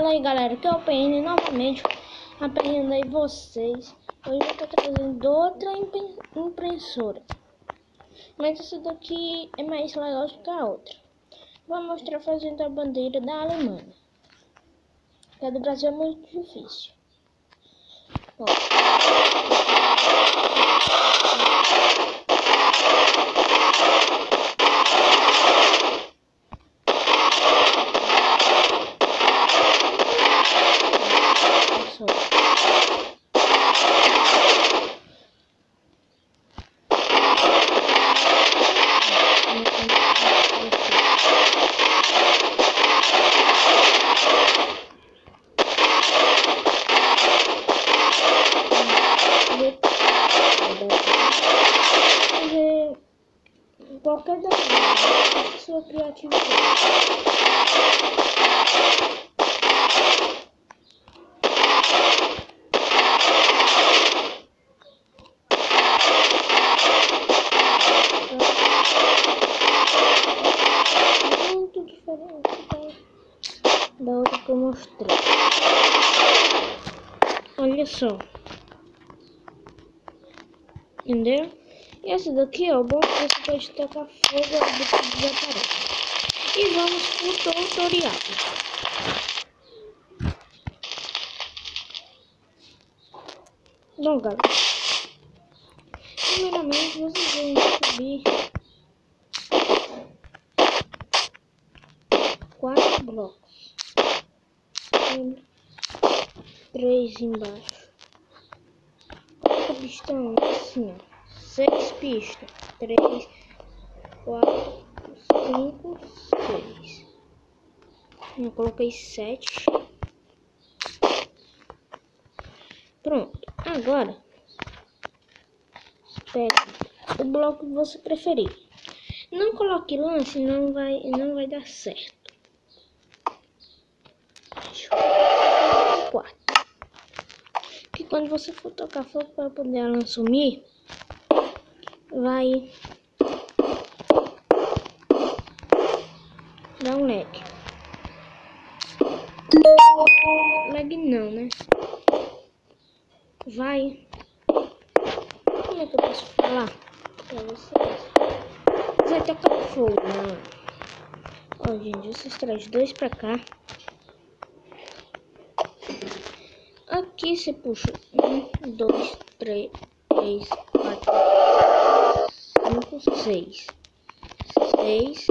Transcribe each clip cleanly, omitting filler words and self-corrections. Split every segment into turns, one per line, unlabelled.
Fala aí galera, que é o PN novamente, aprendendo aí vocês. Hoje eu tô trazendo outra impressora, mas essa daqui é mais legal do que a outra. Vou mostrar fazendo a bandeira da Alemanha, que a do Brasil é muito difícil. Ó. Qualquer da sua criatividade. Muito diferente da outra que eu mostrei. Olha só. Entendeu? E essa daqui, ó, bom, você pode tocar fogo e depois desaparece. E vamos pro tutorial. Então, galera, primeiramente vocês vão subir 4 blocos. 3 embaixo. 4 pistão assim, ó. 6 pistas. 3, 4, 5, 6. Eu coloquei 7. Pronto. Agora, pega o bloco que você preferir. Não coloque lance, não vai dar certo. Deixa eu colocar o 4. Que quando você for tocar fogo para poder ela sumir, vai dar um lag. Lag não, né? Vai. Como é que eu posso falar pra vocês? Vai tocar fogo, né? Ó, gente, vocês trazem 2 pra cá. Aqui você puxa 1, 2, 3, 4, 5, 6. 6.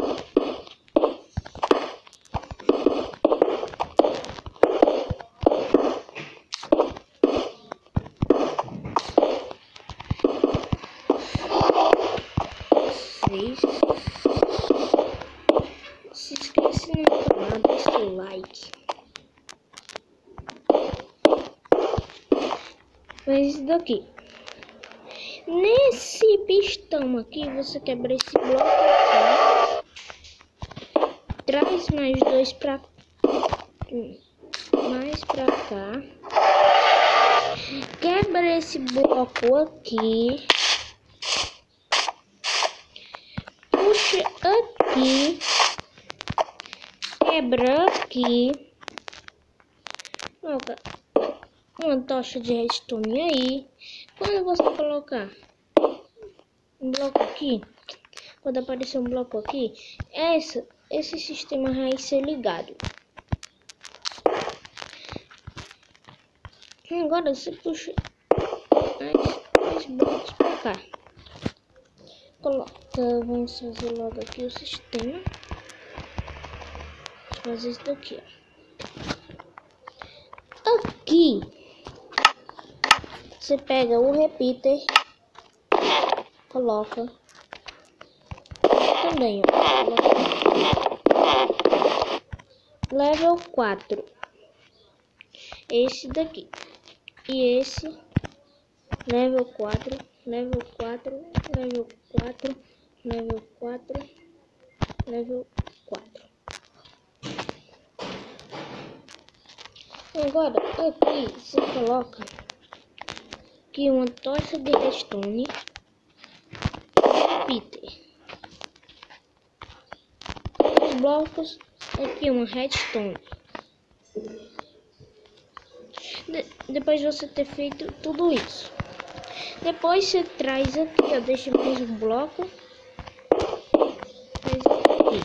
Se inscreve no canal, deixa o like. Faz isso daqui. Nesse pistão aqui, você quebra esse bloco aqui. Traz mais 2 pra cá. Quebra esse bloco aqui. Puxa aqui. Quebra aqui. Coloca uma tocha de redstone aí. Quando você colocar um bloco aqui, quando aparecer um bloco aqui, esse sistema vai ser ligado. Agora você puxa mais blocos pra cá. Vamos fazer logo aqui o sistema. Vou fazer isso daqui, ó. Aqui você pega o repeater, coloca também, ó, level 4, esse daqui e esse level 4, level 4, level 4, level 4, level 4. Agora aqui você coloca aqui uma tocha de redstone, repeater, os blocos aqui uma redstone, Depois de você ter feito tudo isso, depois você traz aqui, ó, deixa mais um bloco, traz aqui.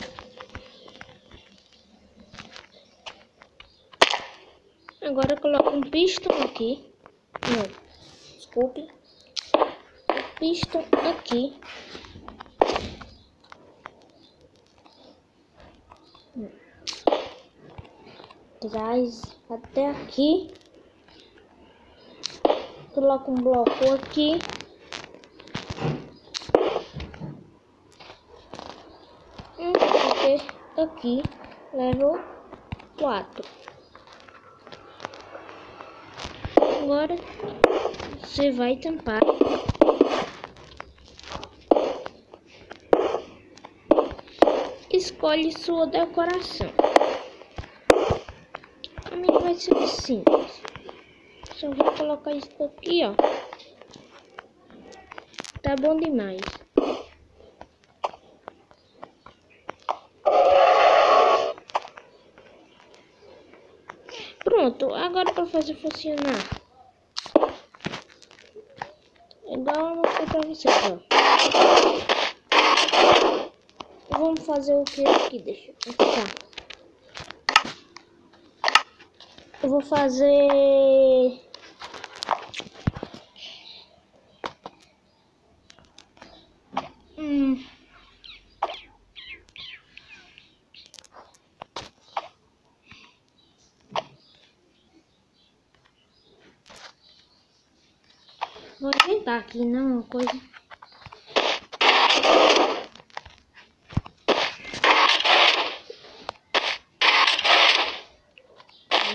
Agora coloca um pistão aqui, não, desculpe, pistão aqui. Traz até aqui, coloca um bloco aqui, aqui, level 4. Agora você vai tampar. Escolhe sua decoração. A minha vai ser simples. Só vou colocar isso aqui, ó. Tá bom demais. Pronto, agora para fazer funcionar. Igual eu mostrei pra vocês, ó. Vamos fazer o que aqui? Deixa eu ficar. Eu vou fazer... Vou inventar aqui, não, uma coisa.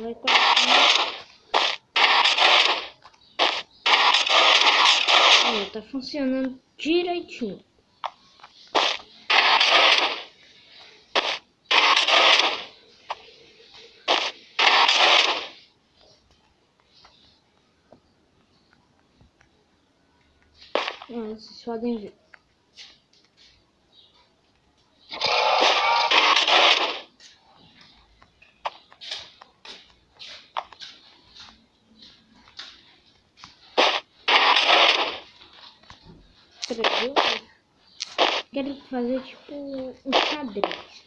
Vai colocar. Tá funcionando direitinho. Vocês podem ver. Quero fazer tipo um xadrez.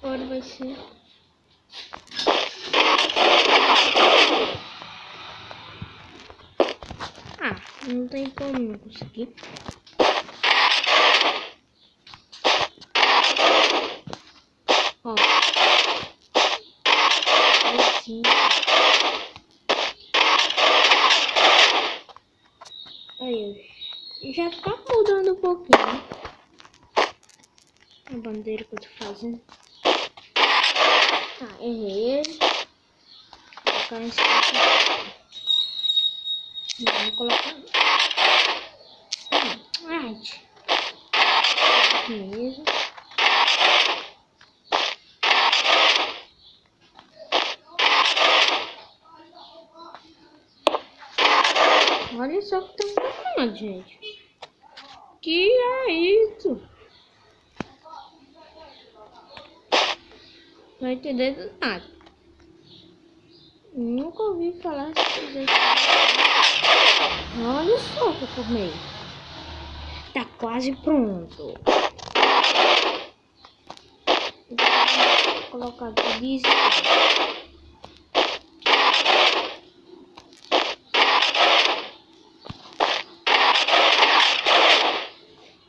Agora vai ser... não tem como não conseguir. Ó. Assim. Aí, já tá mudando um pouquinho a bandeira que eu tô fazendo. Errei ele. Vou colocar em cima. Vou colocar. Mesmo. Olha só o que tá falando, gente. Que é isso? Não entendendo nada. Nunca ouvi falar isso. Olha só o que eu formei. Tá quase pronto. Vou colocar aqui isso.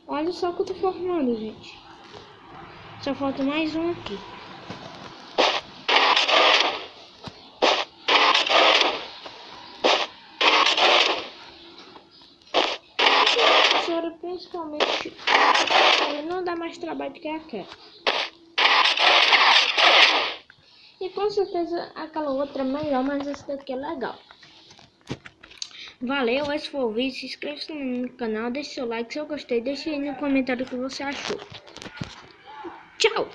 Olha só o que eu tô formando, gente. Só falta mais um aqui. Principalmente, ela não dá mais trabalho do que aquela. E com certeza aquela outra é melhor, mas esse daqui é legal. Valeu, esse foi o vídeo. Se inscreva no canal, deixe seu like se eu gostei, deixe aí no comentário o que você achou. Tchau!